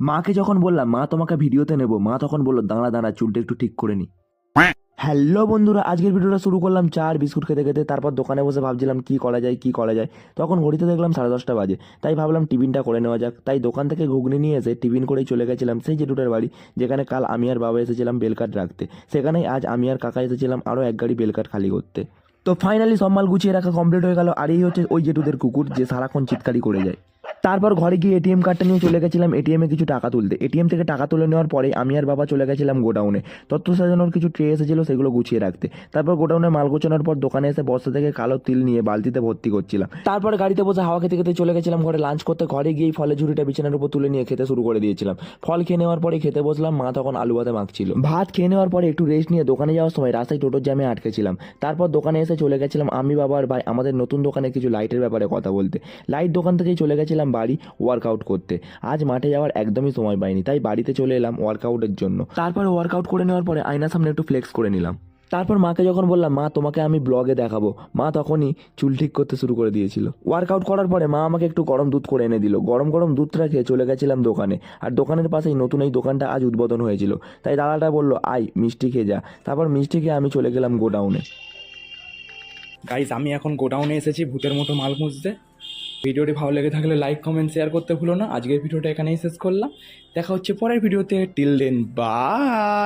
মাকে যখন বললাম মা তোমাকে ভিডিওতে নেবো, মা তখন বললো দাঁড়া দাঁড়া চুলটা একটু ঠিক করে নি। হ্যালো বন্ধুরা, আজকের ভিডিওটা শুরু করলাম চা আর বিস্কুট খেতে খেতে। তারপর দোকানে বসে ভাবছিলাম কি করা যায় কি করা যায়। তখন ঘড়িতে দেখলাম 10:30 বাজে, তাই ভাবলাম টিফিনটা করে নেওয়া যাক। তাই দোকান থেকে ঘুগনি নিয়ে এসে টিফিন করেই চলে গেছিলাম সেই জেঠুটার বাড়ি, যেখানে কাল আমি আর বাবা এসেছিলাম বেলকাট রাখতে। সেখানেই আজ আমি আর কাকা এসেছিলাম আরও এক গাড়ি বেলকাট খালি করতে। তো ফাইনালি সব মাল গুছিয়ে রাখা কমপ্লিট হয়ে গেল। আর এই হচ্ছে ওই জেঠুদের কুকুর যে সারাক্ষণ চিৎকারি করে যায়। তারপর ঘরে গিয়ে এটিএম কার্ডটা নিয়ে চলে গেছিলাম এটিএমে কিছু টাকা তুলতে। এটিএম থেকে টাকা তুলে নেওয়ার পরে আমি আর বাবা চলে গেছিলাম গোডাউনে তথ্য সাজানোর কিছু ট্রে এসেছিল সেগুলো গুছিয়ে রাখতে। তারপর গোডাউনে মাল গোছানোর পর দোকানে এসে বস্তা থেকে কালো তিল নিয়ে বালতিতে ভর্তি করছিলাম। তারপর গাড়িতে বসে হাওয়া খেতে খেতে চলে গেছিলাম ঘরে লাঞ্চ করতে। ঘরে গিয়ে ফলের ঝুড়িটা বিছানার উপর তুলে নিয়ে খেতে শুরু করে দিয়েছিলাম। ফল খেয়ে নেওয়ার পরে খেতে বসলাম, মা তখন আলু ভাতে মাখছিল। ভাত খেয়ে নেওয়ার পরে একটু রেস্ট নিয়ে দোকানে যাওয়ার সময় রাস্তায় টোটোর জ্যামে আটকেছিলাম। তারপর দোকানে এসে চলে গেছিলাম আমি বাবা আর ভাই আমাদের নতুন দোকানে কিছু লাইটের ব্যাপারে কথা বলতে। লাইট দোকান থেকেই চলে গেছিলাম বাড়ি ওয়ার্কআউট করতে। আজ মাঠে যাওয়ার একদমই সময় পাইনি, তাই বাড়িতে চলে এলাম ওয়ার্কআউটের জন্য। তারপর ওয়ার্কআউট করে নেওয়ার পরে আয়নার সামনে একটু ফ্লেক্স করে নিলাম। তারপর মাকে যখন বললাম মা তোমাকে আমি ব্লগে দেখাবো, মা তখনই চুল ঠিক করতে শুরু করে দিয়েছিল। ওয়ার্কআউট করার পরে মা আমাকে একটু গরম দুধ করে এনে দিল। গরম গরম দুধটা খেয়ে চলে গেছিলাম দোকানে। আর দোকানের পাশেই নতুন এই দোকানটা আজ উদ্বোধন হয়েছিল, তাই দাদাটা বললো আয় মিষ্টি খেয়ে যা। তারপর মিষ্টি খেয়ে আমি চলে গেলাম গোডাউনে। গাইস, আমি এখন গোডাউনে এসেছি ভূতের মতো মাল খুঁজতে। ভিডিওটি ভালো লেগে থাকলে লাইক কমেন্ট শেয়ার করতে ভুলো না। আজকের ভিডিওটা এখানেই শেষ করলাম, দেখা হচ্ছে পরের ভিডিওতে। Till then by.